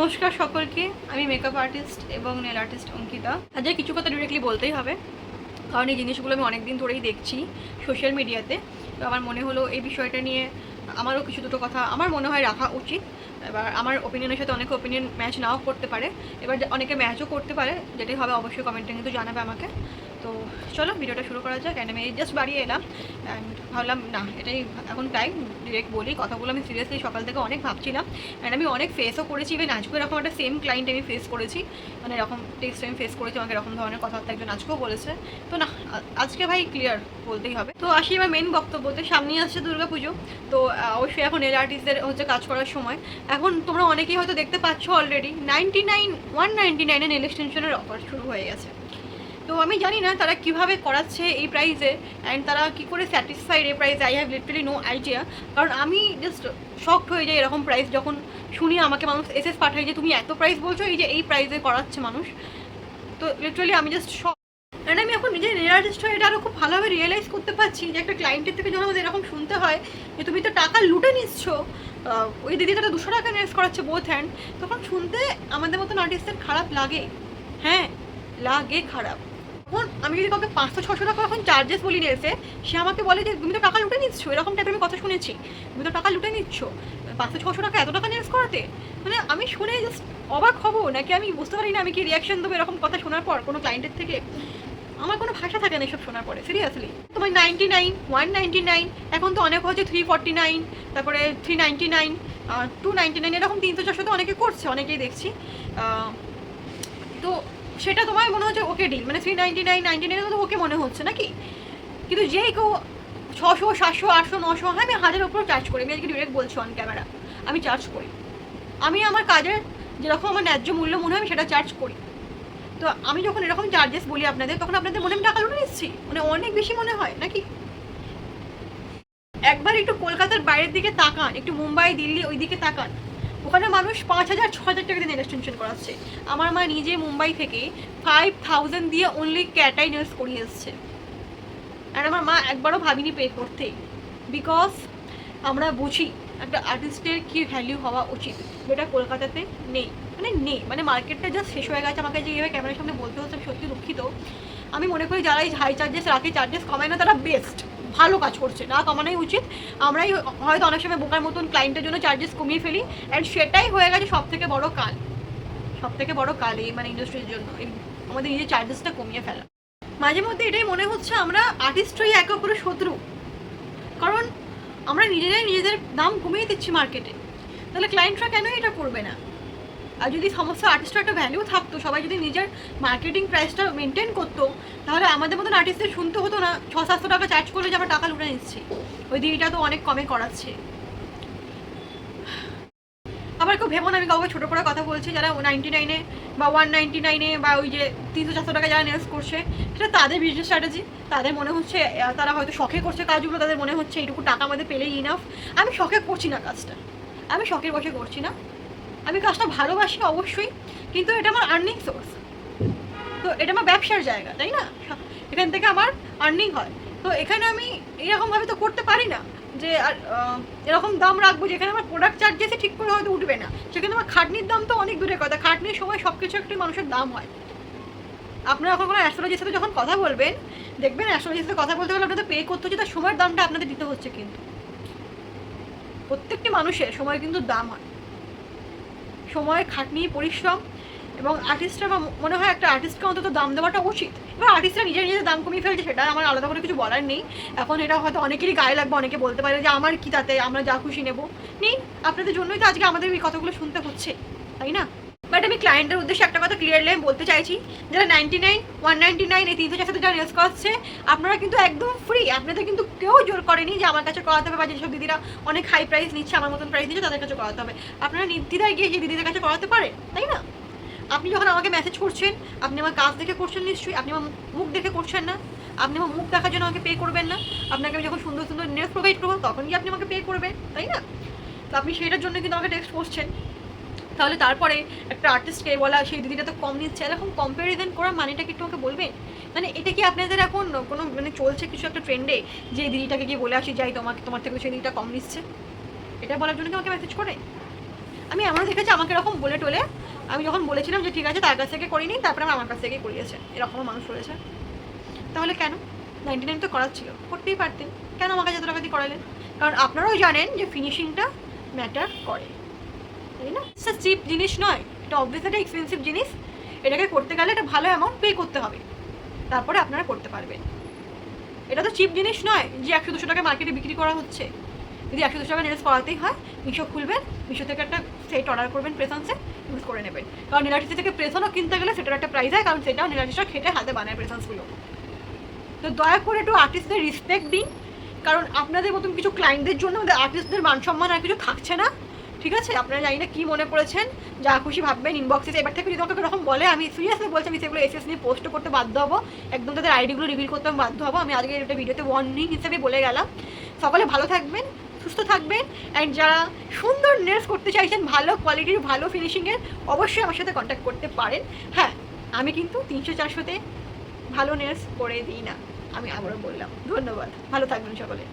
নমস্কার সকলকে, আমি মেকআপ আর্টিস্ট এবং নেল আর্টিস্ট অঙ্কিতা। আজকে কিছু কথা ডিরেক্টলি বলতেই হবে, কারণ এই জিনিসগুলো আমি অনেক দিন ধরেই দেখছি সোশ্যাল মিডিয়াতে। তো আমার মনে হলো এই বিষয়টা নিয়ে আমারও কিছু দুটো কথা আমার মনে হয় রাখা উচিত। এবার আমার ওপিনিয়নের সাথে অনেকে ওপিনিয়ন ম্যাচ নাও করতে পারে, এবার অনেকে ম্যাচও করতে পারে, যেটাই হবে অবশ্যই কমেন্টে কিন্তু জানাবে আমাকে। তো চলো ভিডিওটা শুরু করা যাক। অ্যান্ড আমি জাস্ট বাড়িয়ে এলাম অ্যান্ড ভাবলাম না এটাই এখন টাইম ডিরেক্ট বলি কথাগুলো। আমি সিরিয়াসলি সকাল থেকে অনেক ভাবছিলাম অ্যান্ড আমি অনেক ফেসও করেছি। ইভেন আজকেও এরকম একটা সেম ক্লায়েন্ট আমি ফেস করেছি, মানে এরকম টেক্সট আমি ফেস করেছি, আমাকে এরকম ধরনের কথাবার্তা একজন আজকেও বলেছে। তো না আজকে ভাই ক্লিয়ার বলতেই হবে। তো আসি এবার মেন বক্তব্যতে। সামনেই আসছে দুর্গা পুজো, তো অবশ্যই এখন নেল আর্টিস্টদের হচ্ছে কাজ করার সময়। এখন তোমরা অনেকেই হয়তো দেখতে পাচ্ছ অলরেডি 199 নেল এক্সটেনশনের অফার শুরু হয়ে গেছে। তো আমি জানি না তারা কিভাবে করাচ্ছে এই প্রাইসে অ্যান্ড তারা কী করে স্যাটিসফাইড এই প্রাইসে। I have literally no idea, কারণ আমি জাস্ট শকড হয়ে যাই এরকম প্রাইস যখন শুনি। আমাকে মানুষ এসএস পাঠায় যে তুমি এত প্রাইস বলছো, এই যে এই প্রাইসে করাচ্ছে মানুষ। তো লিটারালি আমি জাস্ট শক। অ্যান্ড আমি এখন নিজের নেল আর্টিস্ট হয়ে এটা আরও খুব ভালোভাবে রিয়েলাইজ করতে পারছি যে একটা ক্লায়েন্টের থেকে যখন আমাদের এরকম শুনতে হয় যে তুমি তো টাকা লুটে নিচ্ছ, ওই দিদিটা 200 টাকা নেস করাচ্ছে বোথ হ্যান্ড, তখন শুনতে আমাদের মতন আর্টিস্টদের খারাপ লাগে। হ্যাঁ লাগে খারাপ। এখন আমি যদি কাউকে 500-600 টাকা এখন চার্জেস বলি নেলসে, সে আমাকে বলে যে তুমি তো টাকা লুটে নিচ্ছ, এরকম টাইপের আমি কথা শুনেছি, তুমি তো টাকা লুটে নিচ্ছ 500-600 টাকা এত টাকা নেলস করাতে। মানে আমি শুনে জাস্ট অবাক হবো নাকি আমি বুঝতে পারি না আমি কি রিয়াকশন দেবো এরকম কথা শোনার পর কোনো ক্লায়েন্টের থেকে। আমার কোনো ভাষা থাকে না এসব শোনার পরে সিরিয়াসলি। তোমার 99, 199, এখন তো অনেক হচ্ছে 349, তারপরে 399, 299, এরকম 300-400 তো অনেকে করছে, অনেকেই দেখছি। তো সেটা তোমার মনে হচ্ছে ওকে ডিল, মানে 399, 99 তো ওকে মনে হচ্ছে নাকি। কিন্তু যেই কেউ 600, 700, 800, 900, হ্যাঁ আমি 1000 উপরেও চার্জ করি। আমি আজকে ডিরেক্ট বলছি অন ক্যামেরা, আমি চার্জ করি। আমি আমার কাজের যেরকম আমার ন্যায্য মূল্য মনে হয় আমি সেটা চার্জ করি। তো আমি যখন এরকম চার্জেস বলি আপনাদের, তখন আপনাদের মনে আমি টাকা লুটে নিচ্ছি, মানে অনেক বেশি মনে হয় নাকি। একবার একটু কলকাতার বাইরের দিকে তাকান, একটু মুম্বাই, দিল্লি ওই দিকে তাকান, ওখানে মানুষ 5,000-6,000 টাকা দিয়ে নেল এক্সটেনশন করাচ্ছে। আমার মা নিজে মুম্বাই থেকে 5,000 দিয়ে অনলি ক্যাটাই নেলস করিয়ে এসছে। আর আমার মা একবারও ভাবিনি পে করতে, বিকজ আমরা বুঝি একটা আর্টিস্টের কী ভ্যালু হওয়া উচিত, যেটা কলকাতাতে নেই। মানে মার্কেটটা জাস্ট শেষ হয়ে গেছে। আমাকে যে এইভাবে ক্যামেরার সামনে বলতে হচ্ছে আমি সত্যি দুঃখিত। আমি মনে করি যারা এই হাই চার্জেস রাখে, চার্জেস কমায় না, তারা বেস্ট, ভালো কাজ করছে, না কমানোই উচিত। আমরাই হয়তো অনেক সময় বোকার মতন ক্লায়েন্টের জন্য চার্জেস কমিয়ে ফেলি, অ্যান্ড সেটাই হয়ে গেছে সবথেকে বড় কাল এই মানে ইন্ডাস্ট্রির জন্য, এই আমাদের নিজের চার্জেসটা কমিয়ে ফেলা। মাঝে মধ্যে এটাই মনে হচ্ছে আমরা আর্টিস্টই একে অপরের শত্রু, কারণ আমরা নিজেরাই নিজেদের দাম কমিয়ে দিচ্ছি মার্কেটে। তাহলে ক্লায়েন্টরা কেন এটা করবে না? আর যদি সমস্ত আর্টিস্টের একটা ভ্যালু থাকতো, সবাই যদি নিজের মার্কেটিং প্রাইসটা মেনটেন করতো, তাহলে আমাদের মতন আর্টিস্টদের শুনতে হতো না 600-700 টাকা চার্জ করলে যে আমরা টাকা লুটে নিচ্ছি, ওই দিদিটা তো অনেক কমে করাচ্ছে। আবার কেউ ভেবো না আমি কাউকে ছোটো করে কথা বলছি। যারা 99-এ বা 199-এ বা ওই যে 300-400 টাকা যারা নেলস করছে, সেটা তাদের বিজনেস স্ট্র্যাটেজি। তাদের মনে হচ্ছে তারা হয়তো শখে করছে কাজগুলো, তাদের মনে হচ্ছে এইটুকু টাকা আমাদের পেলেই ইনাফ। আমি শখে করছি না কাজটা, আমি শখের বসে করছি না, আমি কাজটা ভালোবাসি অবশ্যই, কিন্তু এটা আমার আর্নিং সোর্স। তো এটা আমার ব্যবসার জায়গা, তাই না? এখান থেকে আমার আর্নিং হয়। তো এখানে আমি এরকমভাবে তো করতে পারি না যে আর এরকম দাম রাখবো যেখানে আমার প্রোডাক্ট চার্জেসে ঠিক করে হয়তো উঠবে না, সেখানে আমার খাটনির দাম তো অনেক দূরের কথা। খাটনির সময় সব কিছু একটি মানুষের দাম হয়। আপনারা যখন কোনো অ্যাস্ট্রোলজির সাথে যখন কথা বলবেন, দেখবেন অ্যাস্ট্রোলজির সাথে কথা বলতে গেলে আপনাদের পে করতে হচ্ছে, তার সময়ের দামটা আপনাদের দিতে হচ্ছে। কিন্তু প্রত্যেকটি মানুষের সময় কিন্তু দাম হয়, সময়, খাটনি, পরিশ্রম। এবং আর্টিস্টরা মনে হয় একটা আর্টিস্টকে অন্তত দাম দেওয়াটা উচিত। এবার আর্টিস্টরা নিজের দাম কমিয়ে ফেলছে, সেটা আমার আলাদা করে কিছু বলার নেই। এখন এটা হয়তো অনেকেরই গায়ে লাগবে, অনেকে বলতে পারে যে আমার কি তাতে, আমরা যা খুশি নেবো। নেই, আপনাদের জন্যই তো আজকে আমাদের এই কথাগুলো শুনতে হচ্ছে, তাই না? বাট আমি ক্লায়েন্টের উদ্দেশ্যে একটা কথা ক্লিয়ারলি আমি বলতে চাইছি, যারা 99, 199 এই 300-400 যারা নেলস করাচ্ছে, আপনারা কিন্তু একদম ফ্রি। আপনাদের কিন্তু কেউ জোর করেনি যে আমার কাছে করাতে হবে, বা যেসব দিদিরা অনেক হাই প্রাইস নিচ্ছে, আমার মতন প্রাইস নিচ্ছে, তাদের কাছে করাতে হবে। আপনারা নির্দ্বিধায় গিয়ে যে দিদিদের কাছে করাতে পারেন, তাই না? আপনি যখন আমাকে মেসেজ করছেন, আপনি আমার কাজ দেখে করছেন নিশ্চয়ই, আপনি আমার মুখ দেখে করছেন না। আপনি আমার মুখ দেখার জন্য আমাকে পে করবেন না। আপনাকে আমি যখন সুন্দর সুন্দর নেলস প্রোভাইড করবো, তখন গিয়ে আপনি আমাকে পে করবেন, তাই না? তো আপনি সেটার জন্য কিন্তু আমাকে টেক্সট করছেন। তাহলে তারপরে একটা আর্টিস্টকে বলা সেই দিদিটা তো কম নিচ্ছে, এরকম কম্প্যারিজন করার মানেটা কি একটু আমাকে বলবেন? মানে এটা কি আপনাদের এখন কোনো মানে চলছে কিছু একটা ট্রেন্ডে যে দিদিটাকে গিয়ে বলে আসি যাই তোমার থেকে সেই দিদিটা কম নিচ্ছে, এটা বলার জন্য কি আমাকে মেসেজ করে? আমি এমনও দেখেছি আমাকে এরকম বলে টোলে, আমি যখন বলেছিলাম যে ঠিক আছে তার কাছ থেকে করিনি, তারপরে আমার কাছ থেকেই করিয়েছে, এরকমও মানুষ রয়েছে। তাহলে কেন? 99 তো করার ছিল, করতেই পারতেন, কেন আমার কাছে এত টাকা দিয়ে করালেন? কারণ আপনারাও জানেন যে ফিনিশিংটা ম্যাটার করে, তাই না? স্যার চিপ জিনিস নয়, এটা অবভিয়াসলি একটা এক্সপেন্সিভ জিনিস, এটাকে করতে গেলে একটা ভালো অ্যামাউন্ট পে করতে হবে, তারপরে আপনারা করতে পারবেন। এটা তো চিপ জিনিস নয় যে 100-200 টাকা মার্কেটে বিক্রি করা হচ্ছে। যদি 100-200 টাকা নেলস করাতেই হয়, মিশো খুলবেন, মিশো থেকে একটা সেট অর্ডার করবেন প্রেসন্সে, ইউজ করে নেবেন। কারণ নেলার্টিস্ট থেকে প্রেসনও কিনতে গেলে সেটার একটা প্রাইস হয়, কারণ সেটাও নেলার্টিস্টরা খেটে হাতে বানায় প্রেসন্সগুলো। তো দয়া করে একটু আর্টিস্টদের রেসপেক্ট দিন, কারণ আপনাদের মতন কিছু ক্লায়েন্টদের জন্য আমাদের আর্টিস্টদের মান সম্মান আর কিছু থাকছে না, ঠিক আছে? আপনারা জানি না কী মনে করেছেন, যা খুশি ভাববেন ইনবক্সে। এবার থেকে যদি আমাকে এরকম বলে, আমি সিরিয়াসলি বলছি, আমি সেগুলো এসএস নিয়ে পোস্ট করতে বাধ্য হবো, একদম তাদের আইডিগুলো রিভিল করতে আমি বাধ্য হবো। আমি আজকে একটা ভিডিওতে ওয়ার্নিং হিসেবে বলে গেলাম। সকলে ভালো থাকবেন, সুস্থ থাকবেন, অ্যান্ড যারা সুন্দর নেলস করতে চাইছেন ভালো কোয়ালিটির ভালো ফিনিশিংয়ের, অবশ্যই আমার সাথে কন্ট্যাক্ট করতে পারেন। হ্যাঁ, আমি কিন্তু 300-400-তে ভালো নেলস করে দিই না, আমি আবারও বললাম। ধন্যবাদ, ভালো থাকবেন সকলে।